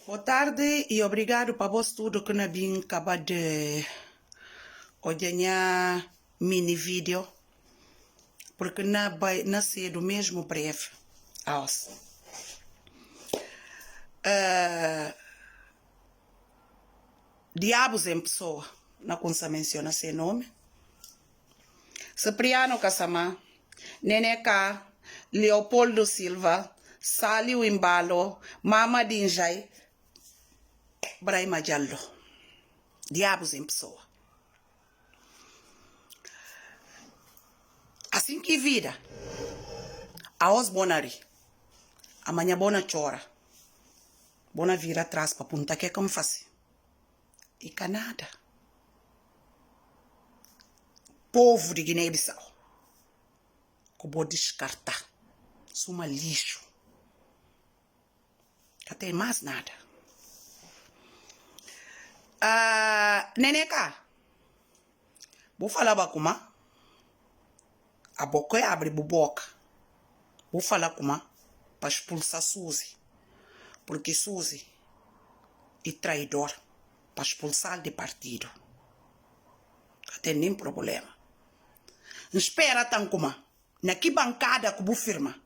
Boa tarde e obrigado para você tudo que na bem acaba de olhar mini vídeo, porque na vai nascer do mesmo breve. Aos. Diabos em pessoa, não consigo mencionar seu nome. Cipriano Casamá, Neneca, Leopoldo Silva, Sálio Imbalo, Mama Dinjai, Brahima Jallo. Diabos em pessoa. Assim que vira, aos bonari, amanhã bona chora, bona vira atrás para punta que é como faz. E Canadá. Povo de Guiné-Bissau, que vou descartar. Suma lixo. Não tem mais nada. Neneca, vou falar para como a boca abre a boca. Vou falar como para expulsar Suzy. Porque Suzy é traidor para expulsar de partido. Não tem nem problema. Não espera tão como. Na que bancada que vou firma.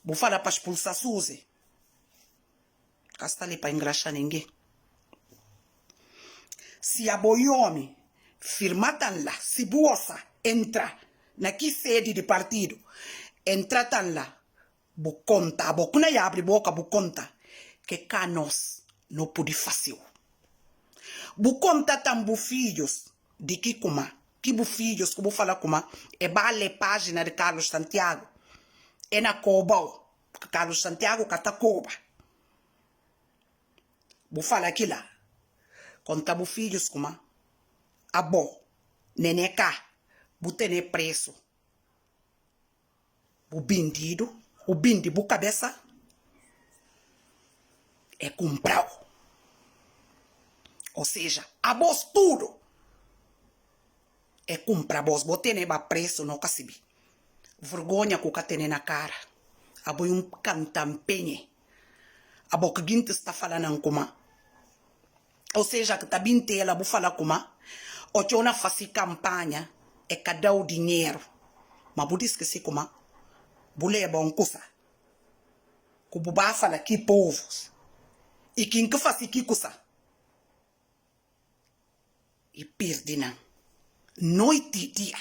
Vou falar para expulsar Suzy. Não está ali para engraxar ninguém. Se a boiome firma tan lá, se bossa entra na que sede de partido, entra tan lá, bo conta, bo kuna ya abre boca, bo conta, que cá nós não pode fazer. Bo conta tan bo filhos, de que kuma, que bo filhos, que bo fala kuma, é bale página de Carlos Santiago, é na Cobau, porque Carlos Santiago cata Coba. Bo fala aqui lá. Conta bo filhos como a bo, neneca, bo tene preço. Bo bindido, o bindi bo cabeça é comprado. Ou seja, a vos tudo é comprar vos. Bo tene ba preço no casibi. Vergonha que o tene na cara. A bo cantampenhe. A bo que guinte está falando como. Ou seja, que tá binte ela bo fala como. O que ona faci campanha é cada o dinheiro. Mas bo esqueci como. Bo leva coisa. Que bo ba fala que povos. E quem que faz que coisa. E perde não. Noite e dia.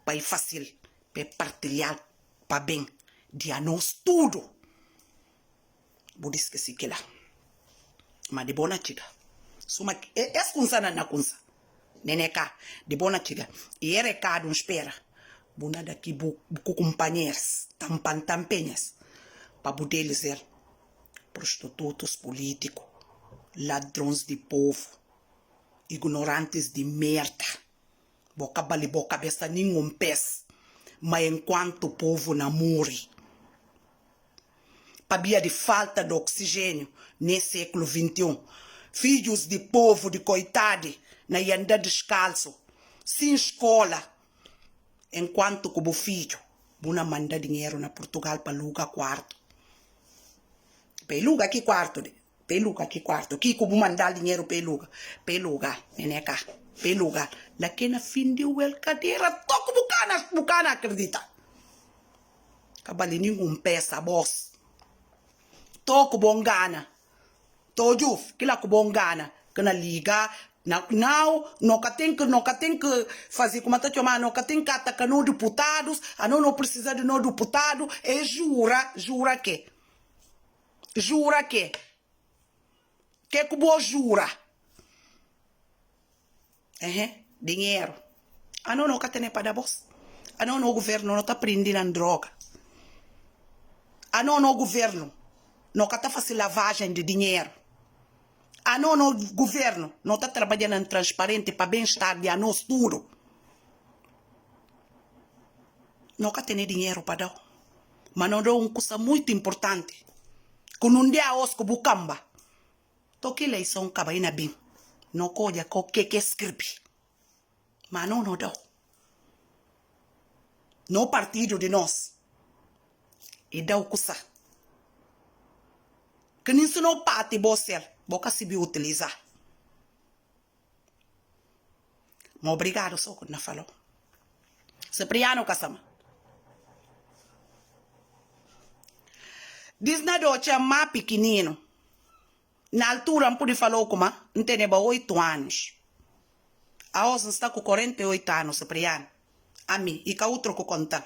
Para fácil. Para partilhar. Para bem. Dia nós tudo. Bo esqueci que lá. Mas de bona chiga. Suma es kunsana na kunsa. Neneca, de bona chiga. E é recado, espera. Bona daqui bu companheiros, tampenhas. Para poder dizer prostitutos políticos, ladrões de povo, ignorantes de merda. Boca bali boca cabeça nenhum pés. Mas enquanto o povo não morre. Pabia de falta de oxigênio nesse século XXI. Filhos de povo de coitado na andar descalço, sem escola. Enquanto que o filho, não manda dinheiro na Portugal para alugar quarto. Para alugar que quarto? Para alugar que quarto? Que como mandar dinheiro para alugar, neneca, para alugar. Lá que na fim de cadeira, toco bucana acredita. Cabali nenhum peça, boss. Toco bongana. Tojuf, kila kubongana, que na liga, não tem que fazer como está chamando, não tem que atacar no deputados, a não precisa de no deputado, e jura que kubo jura, dinheiro, a não tem para dar voz, a não o governo não está prendendo droga, a não o governo não está fazendo lavagem de dinheiro. A não o governo não está trabalhando em transparente para bem-estar de nós tudo. Não tem dinheiro para dar. Mas não dá uma coisa muito importante. Que não dê a osco bucamba. Toque eleição acaba aí na bem. Não colha qualquer que escreve. Mas não dá. No partido de nós. E dá o coisa. Que nem se não pate você, boca se utilizar. Mas obrigado só quando falou. Cipriano Kasama. Diz na doce mais pequenino. Na altura, não pude falar como, não tem 8 anos. A Osa está com 48 anos, Cipriano. A mim, e cá outro que conta.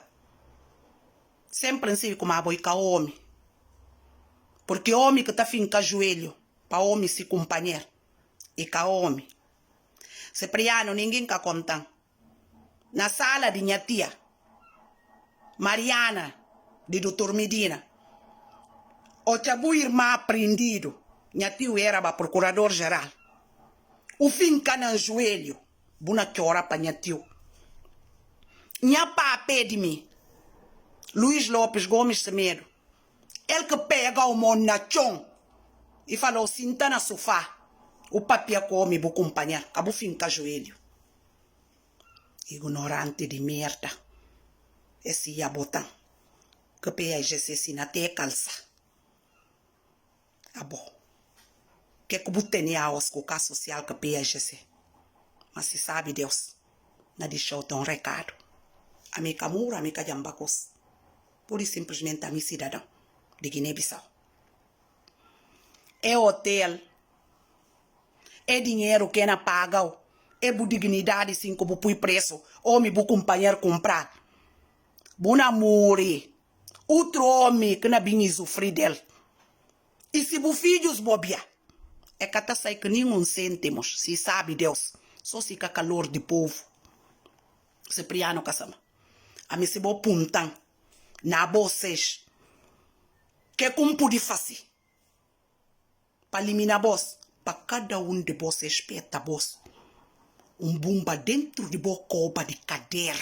Sempre assim como a boi cá homem. Porque homem que está finca joelho, para homem se companheiro. E cá homem. Cipriano, ninguém cá conta. Na sala de minha tia, Mariana, de Dr. Medina, o chabu irmã aprendido, minha tia era para procurador-geral. O finca no joelho, buna chora para minha tia. Minha pá pede mim, Luiz Lopes Gomes Semedo, ele que pega o mundo na chão e falou, sinta na sofá, o papel come, vou acompanhar, acabou finca joelho. Ignorante de merda. Esse ia botar. Que PIGC se na te calça. Ah, bom. Que você tem a com o social que PIGC. Mas se sabe Deus, não deixou um recado. A minha camura, a minha jambacos. Por isso simplesmente a minha cidadão de Guiné-Bissau. É hotel. É dinheiro que não paga. É por dignidade, sim, como por preço. Homem, por companheiro comprar. Bom amor. Outro homem que não vinha sofrer dele. E se os filhos bobia, é que até sai que nenhum cêntimos, se sabe Deus. Só se com calor de povo. Cipriano Kasama. A mim se bo puntão. Na vocês. Que como pode fazer? Para eliminar vós. Para cada de vocês espeta vós. Bumba dentro de boa coba de cadeira.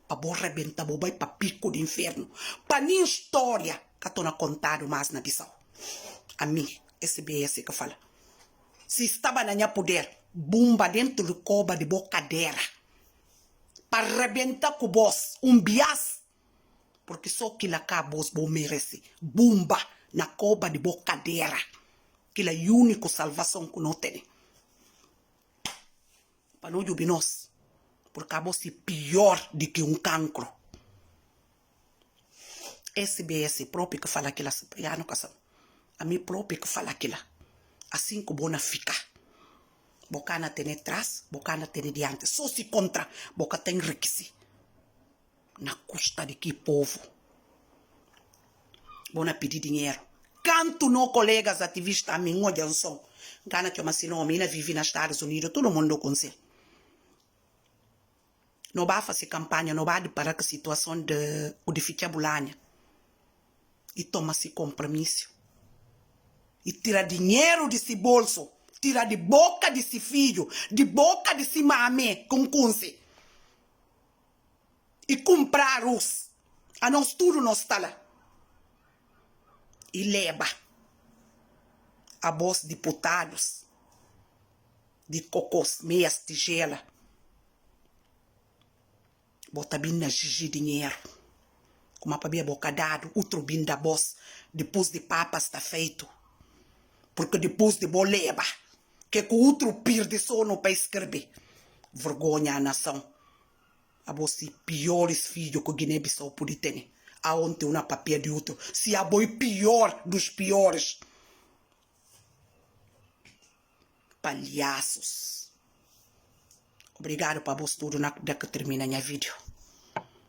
Para bo rebentar, bo vai para pico do inferno. Para nem história que estou contado mais na Bissau. A mim, esse BS que fala. Se estava na minha poder, bumba dentro de coba de boa cadeira. Para rebentar com vós, bias. Porque só que lá cá vós bo merece. Bumba na coba de boa cadeira. Que é a única salvação que não tem. Para não jubilar nós, porque acabou se pior do que cancro. SBS próprio que fala aquilo, Cipriano Kasama. A mim próprio que fala aquilo. Assim que bona fica. Boca na tem atrás, boca na tem diante. Só se contra, boca tem requisito. Na custa de que povo. Bona pedir dinheiro. Canto no colegas ativistas a mim, olha o som. Gana que uma sinoma, vive nos Estados Unidos, todo mundo conhece. Não vai fazer campanha, não vai para a situação de dificuldade. E toma-se compromisso. E tira dinheiro desse bolso. Tira de boca desse filho. De boca desse mamê. Com conse. E comprar os. A nós tudo nós está lá. E leva. A voz deputados. De cocos, meias tigela. Bota bem na gigi dinheiro. Como a pabia boca dado, outro bem da voz. Depois de papas está feito. Porque depois de boleba, que o outro perde sono para escrever. Vergonha a nação. A você piores filhos que o Guiné-Bissau pode ter. Aonde uma papel de outro. Se a boi pior dos piores. Palhaços. Obrigado para você tudo na que termina minha vídeo.